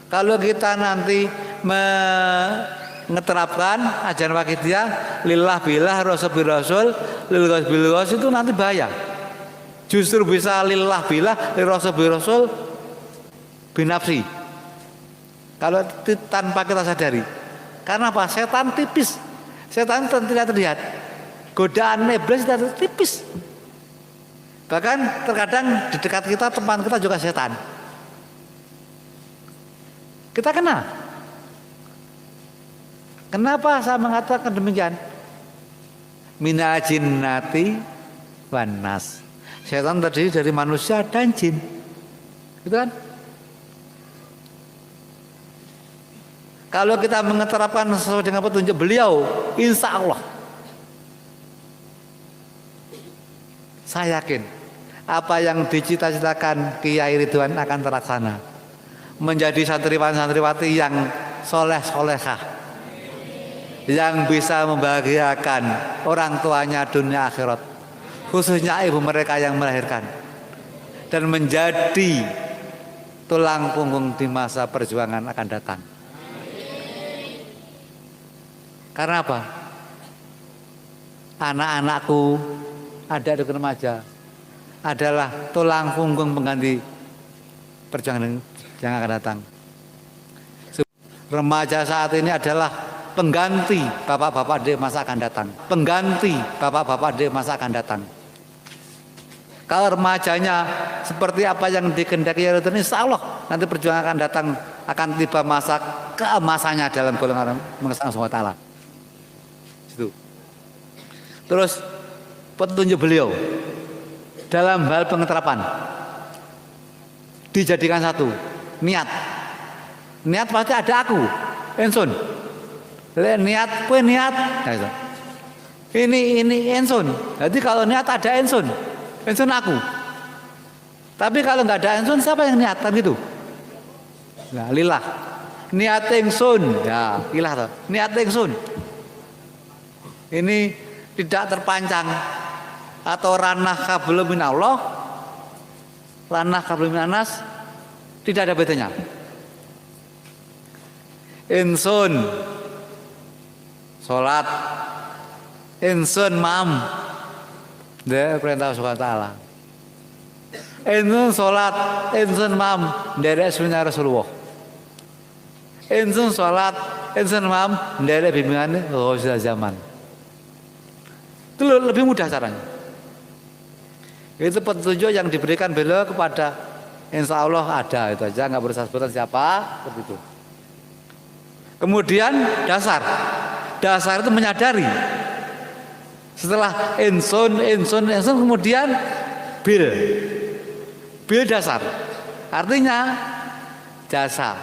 Kalau kita nanti mengeterapkan ajaran wakidiyah lillah billah rasul birasul lilghos bilghos, itu nanti bahaya. Justru bisa lillah billah lirasul birasul binafsi. Kalau tanpa kita sadari. Karena apa? Setan tipis. Setan tidak terlihat. Godaan iblis tidak tipis. Bahkan terkadang di dekat kita, teman kita juga setan. Kita kenal. Kenapa saya mengatakan demikian? Minal jinnati wan nas. Setan terdiri dari manusia dan jin. Gitu kan? Kalau kita mengeterapkan sesuai dengan petunjuk beliau, insya Allah, saya yakin apa yang dicita-citakan Kiai Ridwan akan terlaksana. Menjadi santriwan-santriwati yang soleh-solehah, yang bisa membahagiakan orang tuanya dunia akhirat, khususnya ibu mereka yang melahirkan, dan menjadi tulang punggung di masa perjuangan akan datang. Karena apa? Anak-anakku, adik-adik remaja adalah tulang punggung pengganti perjuangan yang akan datang. Remaja saat ini adalah pengganti bapak-bapak di masa akan datang. Pengganti bapak-bapak di masa akan datang. Kalau remajanya seperti apa yang dikehendaki Allah, insya Allah nanti perjuangan akan datang, akan tiba masa keemasannya dalam golongan mengesahkan SWT. Itu. Terus petunjuk beliau dalam hal pengeterapan dijadikan satu, niat. Niat pasti ada aku, ensun. Niat, kue niat. Nah, ini ensun. Jadi kalau niat ada ensun aku. Tapi kalau nggak ada ensun, siapa yang niat kan gitu? Nah, lillah. Niat ensun, ya ilah toh. Niat ensun. Ini tidak terpancang atau ranah qablun min Allah, ranah qablun min anas, tidak ada bedanya. Insun salat, insun mam, dari perintah Allah Taala. Insun salat, insun mam, dari sunnah Rasulullah. Insun salat, insun mam, dari bimbingan Rasul zaman. Itu lebih mudah caranya. Itu petunjuk yang diberikan beliau kepada, insya Allah ada itu aja, nggak berusaha sebutan siapa seperti itu. Kemudian dasar itu menyadari. Setelah insun kemudian bil dasar, artinya jasa.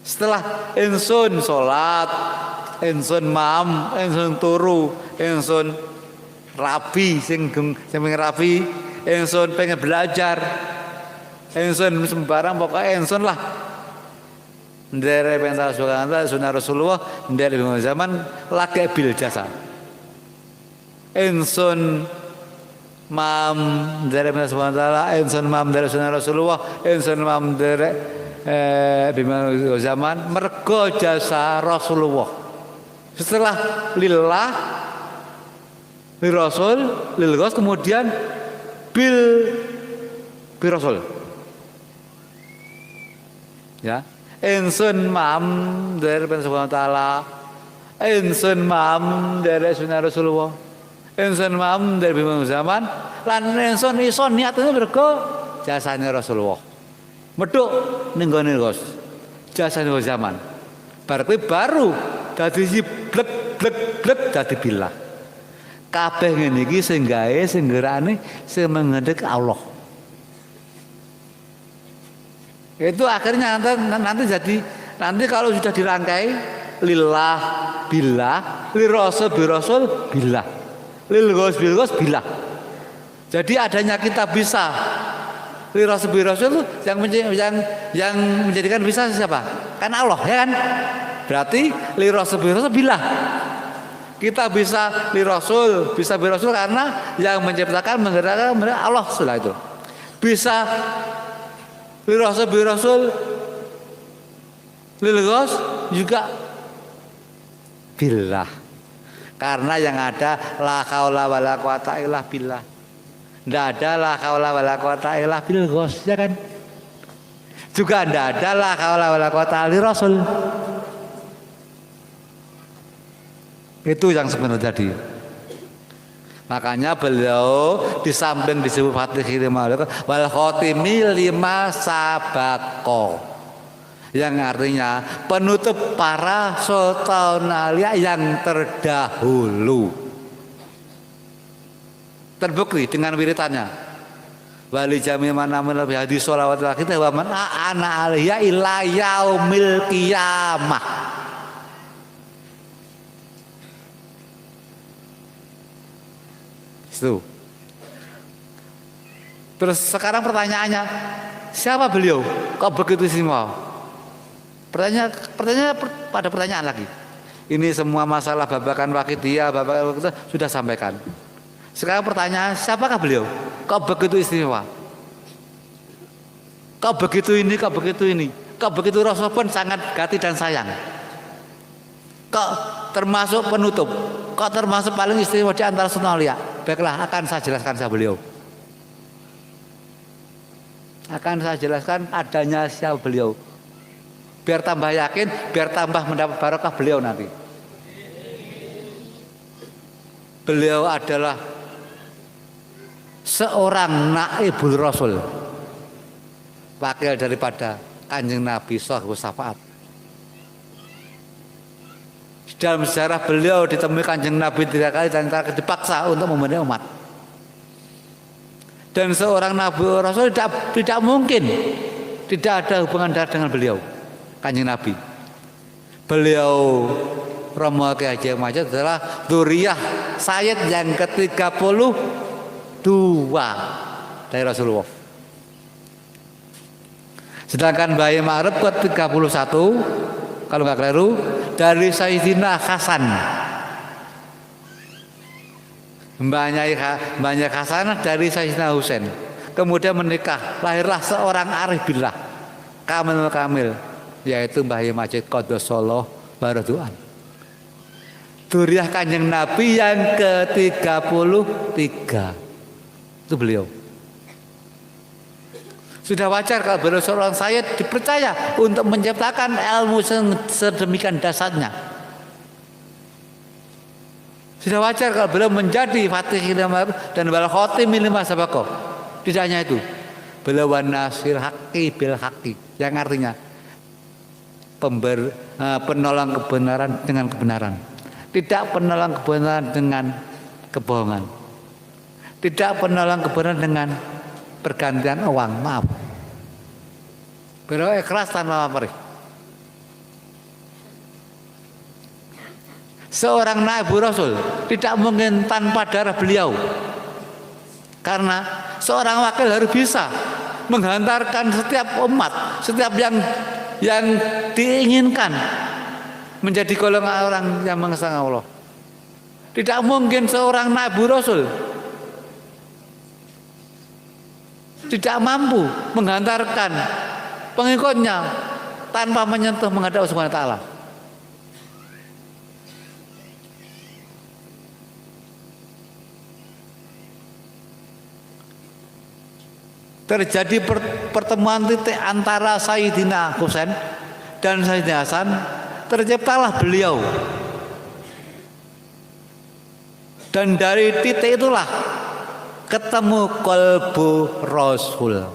Setelah insun sholat, insun mam, insun turu, insun rabi sing pengen rabi, insun pengen belajar, insun sembarang pokoknya insun lah. Dari perintah sunnah Rasulullah, dari zaman laki bil jasa. Insun mam dari perintah sunnah, insun mam dari sunnah Rasulullah, insun mam dari zaman mergo jasa Rasulullah. Setelah lillah, lil Rasul, lil Ghos, kemudian bil Rasul. Ya. Insun mam dari Subhanahu wa taala, insun mam dari sunnah Rasulullah, insun mam dari bimbingan zaman, lan insun ison niatnya mergo jasane Rasulullah. Meduk ning gone Ghos, jasane zaman. Bar kuwi baru dadi blek dadi billah. Kabeh ngene iki sing gawe sing gerane sing menghendek Allah. Itu akhirnya nanti jadi, nanti kalau sudah dirangkai lillah billah, lil rasul bil rasul billah, lil ghos bil ghos billah. Jadi adanya kita bisa lil rasul bil rasul yang menjadikan bisa siapa? Kan Allah, ya kan? Berarti lil rasul bil rasul billah. Kita bisa lil rasul, bisa bil rasul karena yang menciptakan menggerakkan Allah setelah itu. Bisa lil rasul lil ghos juga billah. Karena yang ada la haula wala quwata illa billah. Enggak ada la haula wala quwata illa bil ghos, ya kan? Juga enggak ada la haula wala quwata lil rasul. Itu yang sebenarnya tadi. Makanya beliau di samping disebut Fatihil wal khotimi lima sabako, yang artinya penutup para sultan alia yang terdahulu. Terbukti dengan wiritannya. Wali jami mana lebih hadis sholawat kita wa man ana alaiya ila yaumil qiyamah. Itu. Terus sekarang pertanyaannya, siapa beliau? Kok begitu istimewa? Pertanyaan pada pertanyaan lagi. Ini semua masalah babakan wakidiyah, babakan kita sudah sampaikan. Sekarang pertanyaan, siapakah beliau? Kok begitu istimewa? Kok begitu ini, kok begitu ini? Kok begitu Rasul pun sangat gati dan sayang? Kok termasuk penutup? Kok termasuk paling istimewa di antara sunnah aulia? Baiklah, akan saya jelaskan sama beliau. Akan saya jelaskan adanya siapa beliau. Biar tambah yakin, biar tambah mendapat barokah beliau nanti. Beliau adalah seorang naibul Rasul, wakil daripada Kanjeng Nabi Shahibul Syafaat. Dalam sejarah beliau ditemui Kanjeng Nabi 3 kali dan dipaksa untuk memenuhi umat. Dan seorang nabi rasul tidak mungkin tidak ada hubungan darah dengan beliau, Kanjeng Nabi. Beliau Romo Ki Haji Majid adalah dzurriyyah Sayyid yang ke-32 dari Rasulullah. Sedangkan Bayi Ma'ruf ke-31 kalau nggak keliru dari Sayyidina Hasan. Mbaknya Hasan dari Sayyidina Husain. Kemudian menikah, lahirlah seorang arif billah kamil, yaitu Mbah Yai Majid Qaddasallahu Baradu'an. Dzurriyyah Kanjeng Nabi yang ke-33 itu beliau. Sudah wajar kalau beliau seorang sayyid dipercaya untuk menciptakan ilmu sedemikian dasarnya. Sudah wajar kalau beliau menjadi fatih dan wal khotim lima sabaqah. Tidak hanya itu, beliau nasir haqqi bil haqqi, yang artinya penolong kebenaran dengan kebenaran. Tidak penolong kebenaran dengan kebohongan. Tidak penolong kebenaran dengan pergantian uang, maaf. Beliau ikhlas tanpa pamrih. Seorang nabi rasul tidak mungkin tanpa darah beliau. Karena seorang wakil harus bisa menghantarkan setiap umat, setiap yang diinginkan menjadi golongan orang yang mengesang Allah. Tidak mungkin seorang nabi rasul tidak mampu menghantarkan pengikutnya tanpa menyentuh menghadap Allah Subhanahu wa taala. Terjadi pertemuan titik antara Sayyidina Husain dan Sayyidina Hasan, terciptalah beliau. Dan dari titik itulah ketemu qalbu Rasul.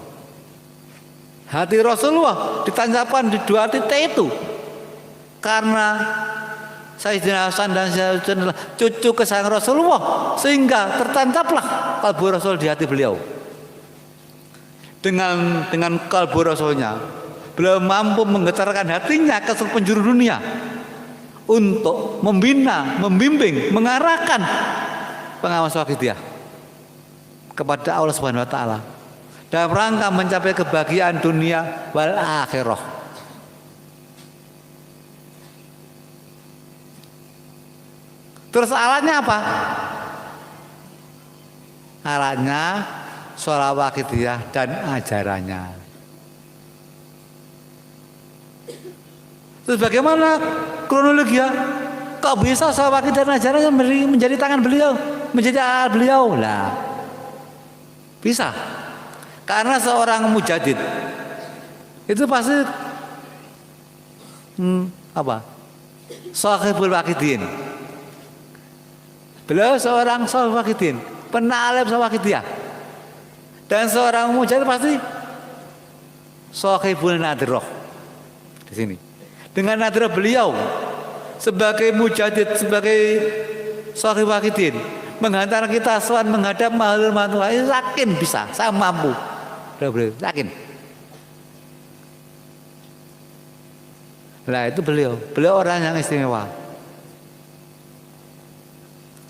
Hati Rasulullah ditancapkan di dua titik itu. Karena Sayyidina Hasan dan Sayyidina Husain adalah cucu kesayangan Rasulullah, sehingga tertancaplah qalbu Rasul di hati beliau. Dengan kalbu rasulnya, beliau mampu menggetarkan hatinya ke seluruh penjuru dunia untuk membina, membimbing, mengarahkan pengawas wakidiyah kepada Allah Subhanahu wa taala dalam rangka mencapai kebahagiaan dunia wal akhirah. Terus alatnya apa? Alatnya sholawat wakidiyah dan ajarannya. Terus bagaimana kronologi ya? Kok bisa sholawat wakidiyah dan ajarannya menjadi tangan beliau, menjadi alat beliau? Lah, bisa. Karena seorang mujadid itu pasti Shahibul Waqidin. Beliau seorang Shahibul Waqidin, penalim sholawat wakidiyah. Dan seorang mujahid pasti Shahibul Nadroh di sini. Dengan nadroh beliau sebagai mujahid, sebagai Shahibul Waqidin, menghantar kita soal menghadap Mahalul Mantulah, yakin bisa, saya mampu. Beliau yakin. Nah itu beliau orang yang istimewa.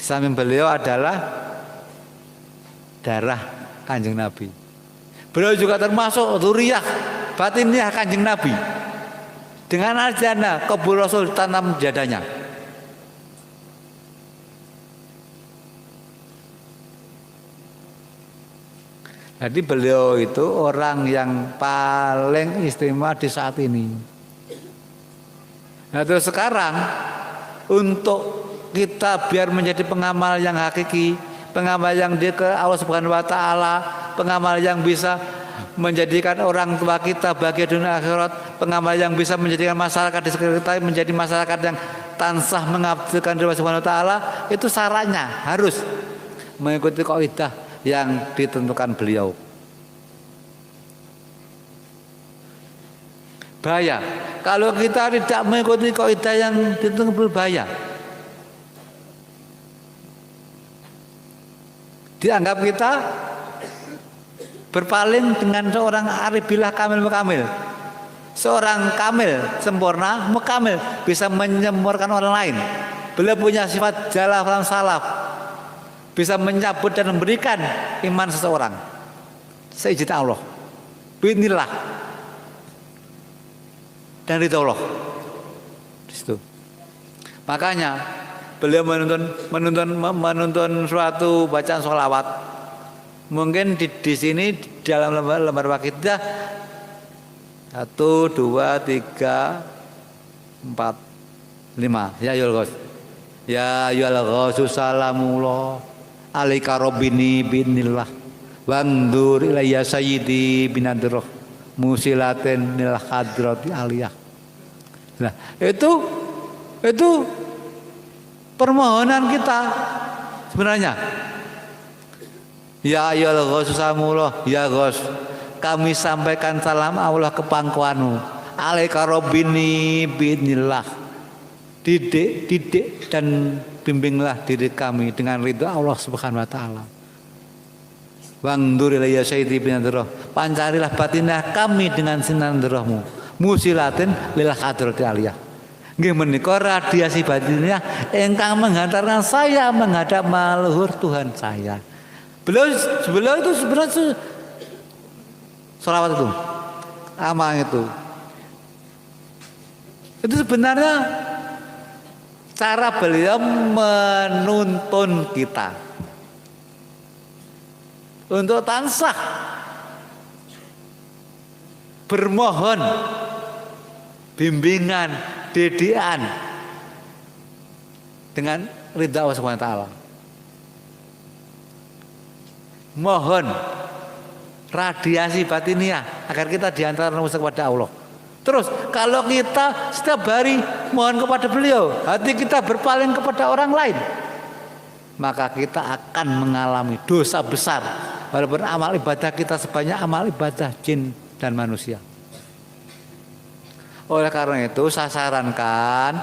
Di samping beliau adalah darah Kanjeng Nabi. Beliau juga termasuk dzurriyyah batiniah Kanjeng Nabi. Dengan aljana qabul Rasul tanam jadanya. Jadi beliau itu orang yang paling istimewa di saat ini. Nah terus sekarang untuk kita biar menjadi pengamal yang hakiki, pengamal yang dia ke Allah Subhanahu wa taala, pengamal yang bisa menjadikan orang tua kita bahagia dunia akhirat, pengamal yang bisa menjadikan masyarakat di sekitar kita menjadi masyarakat yang tansah mengabdikan kepada Allah Subhanahu wa taala, itu syaratnya harus mengikuti kaidah yang ditentukan beliau. Bahaya kalau kita tidak mengikuti kaidah yang ditentukan beliau, bahaya. Dianggap kita berpaling dengan seorang aribillah kamil mukamil. Seorang kamil sempurna mukamil bisa menyempurnakan orang lain. Beliau punya sifat jalaf dan salaf, bisa menyambut dan memberikan iman seseorang seizin Allah, binillah dan ridha Allah. Di situ. Makanya beliau menuntun suatu bacaan sholawat. Mungkin di sini dalam lembar wakidah 1, 2, 3, 4, 5. Ya yul Ghos. Ya yul Ghos salamullah alaika rabbini binillah wandur ilayya sayyidi binadroh musilatin nil hadrati aliyah. Nah, itu permohonan kita sebenarnya. Ya ayyuhal Ghos salamullah, ya Ghos, kami sampaikan salam Allah ke pangkuanmu. Alaika rabbini binillah. Didik dan bimbinglah diri kami dengan ridha Allah Subhanahu wa taala. Wangdur ilayya sayyidi binadroh. Pancarilah batinah kami dengan sinar rohmu. Musilatin lil hadrati aliyah. Nggih menika radiasi batinnya ingkang menghantarkan saya menghadap maluhur Tuhan saya. Beliau itu sebenarnya sholawat itu, amal itu sebenarnya cara beliau menuntun kita untuk tansah bermohon bimbingan, didikan dengan ridha Allah Subhanahu wa taala. Mohon radiasi batiniah agar kita diantar manusia kepada Allah. Terus kalau kita setiap hari mohon kepada beliau, hati kita berpaling kepada orang lain, maka kita akan mengalami dosa besar walaupun amal ibadah kita sebanyak amal ibadah jin dan manusia. Oleh karena itu saya sarankan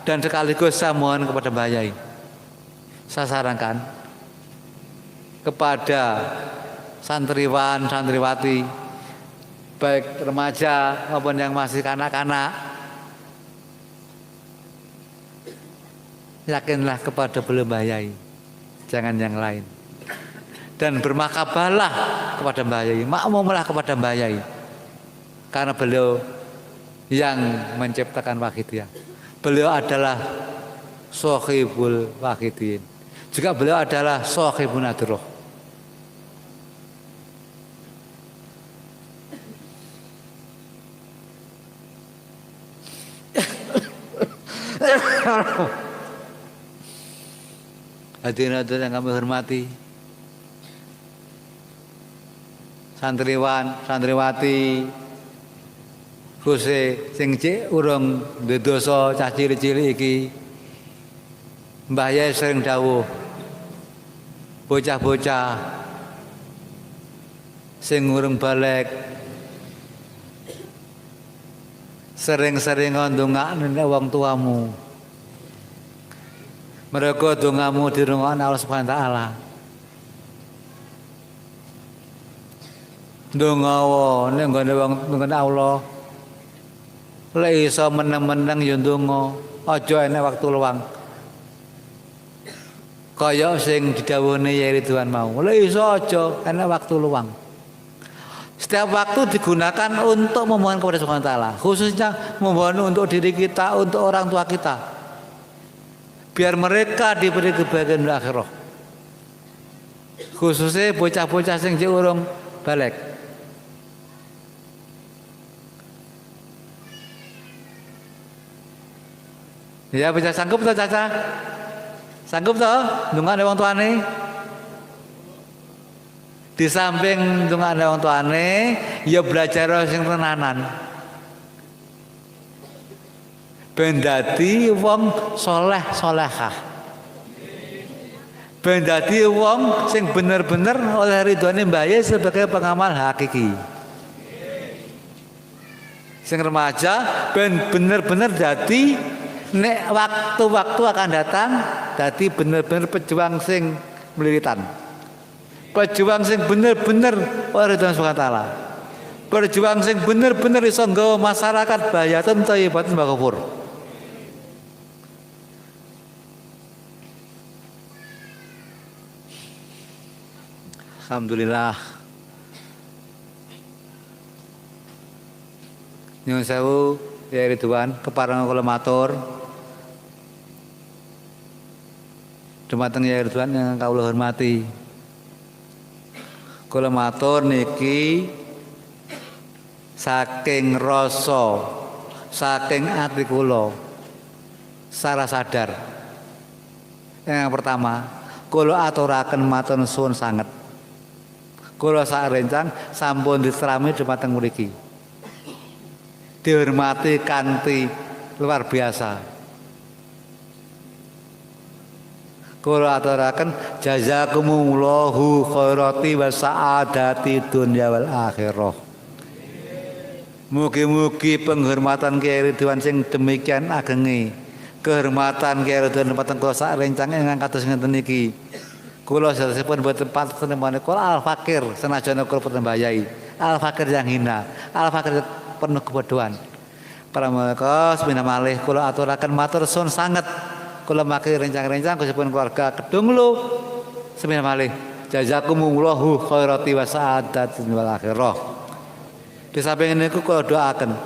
dan sekaligus saya mohon kepada Mbah Yai, saya sarankan kepada santriwan, santriwati, baik remaja maupun yang masih kanak-kanak, yakinlah kepada beliau Mbah Yai, jangan yang lain. Dan bermakabahlah kepada Mbah Yai, makmumlah kepada Mbah Yai, karena beliau yang menciptakan Wahidiyah. Beliau adalah Sohibul Wahidin, juga beliau adalah Sohibun Nadroh. Hadirin-hadirin yang kami hormati, santriwan, santriwati, khususnya sing cek urung dosa cah cilik-cilik iki, Mbah Yai sering dawuh, bocah-bocah sing urung balik sering-sering ndongakno wong tuamu. Mereka dongamu dirungokno Allah Subhanahu wa taala. Ndonga nek nggone wong nggone Allah. Lek iso meneng-meneng ya ndonga, aja enek waktu luang. Kaya sing didhawuhne Yai Ridwan mau. Lek iso aja enek waktu luang. Setiap waktu digunakan untuk memohon kepada Subhanahu wa taala, khususnya memohon untuk diri kita, untuk orang tua kita. Biar mereka diberi kebahagiaan di akhirah. Khususnya bocah-bocah sing urung balik. Ya bisa sanggup toh Caca? Sanggup toh ndongakne wong tuane? Di samping ndongakne wong tuane, ya belajar sing tenanan. Ben dadi wong soleh solehah, ben dadi wong sing bener-bener oleh ridhone Mbah Yai sebagai pengamal hakiki. Sing remaja ben bener-bener dadi nek waktu-waktu akan datang dadi bener-bener pejuang sing meliritan. Pejuang sing bener-bener ora ridwan subhanahu wa taala. Berjuang sing bener-bener iso nggawa masyarakat bayatun thayyibatun maghfur. Alhamdulillah. Nyuwun sewu ya Ridwan kepareng kula matur. Dumateng ya Ridwan yang kawula hormati. Kula matur niki saking rasa, saking ati kula secara sadar. Yang pertama, kula aturaken matur suwun sanget. Kula sak rencang sampun diserami dumateng mriki. Dihormati kanthi luar biasa. Kula aturaken jazakumullahu khairati wa sa'adati dunya wal akhirah. Mugi-mugi penghormatan Kyai Ridwan sing demikian agenge, kehormatan Kyai Ridwan dumateng kula sak rencang ingkang kados ngeten iki. Kula sedasipun boten pantes nemoni kula al-fakir senajan kula boten mbayai. Al-fakir yang hina, al-fakir penuh kebodohan. Pramila sepindah malih kula aturaken matur suwun sanget. Kula maki rencang-rencang kusipun keluarga kedung lu sepindah malih. Jazakumullahu khairati wa sa'adatin wal akhirah. Di samping niku kula doaken,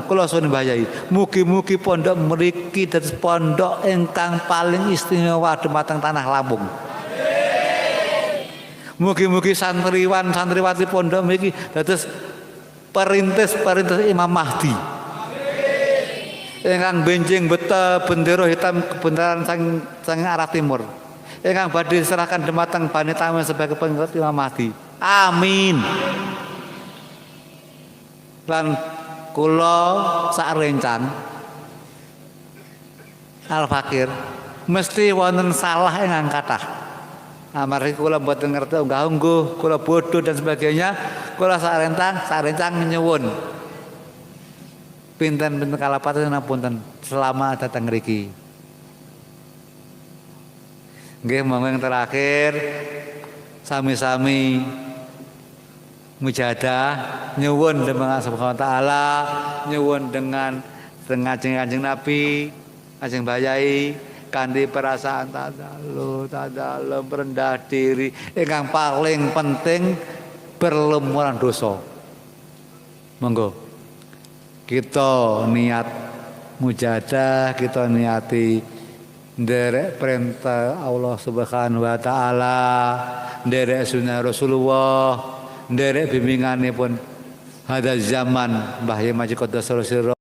kula suwun mbayai. Mugi-mugi pondok mriki dados pondok ingkang paling istimewa dumateng tanah Lampung. Mugi-mugi santriwan santriwati pondok mriki dados perintis Imam Mahdi. Ingkang benjing beta bendera hitam kebenaran sang arah timur. Ingkang badhe diserahkan dumateng Bani Tamim sebagai pengikut Imam Mahdi. Amin. Lan kula sak rencang al-fakir mesti wonten salah ingkang kathah. Amargi kula mboten ngerti unggah-ungguh, kula bodoh dan sebagainya, kula sak rencang nyuwun. Pinten-pinten kalapaten punten selama datang mriki. Nggih monggo yang terakhir sami-sami mujahadah nyuwun dengan Subhanahu wa taala, nyuwun dengan Kanjeng Nabi, Kanjeng Bayai kanthi perasaan tadallu merendah diri ingkang paling penting berlumuran dosa. Monggo kita niat mujahadah, kita niati nderek perintah Allah Subhanahu wa taala, nderek sunah Rasulullah, nderek bimbinganipun hadza zaman Mbah Yai Maji Qaddasallahu sirra.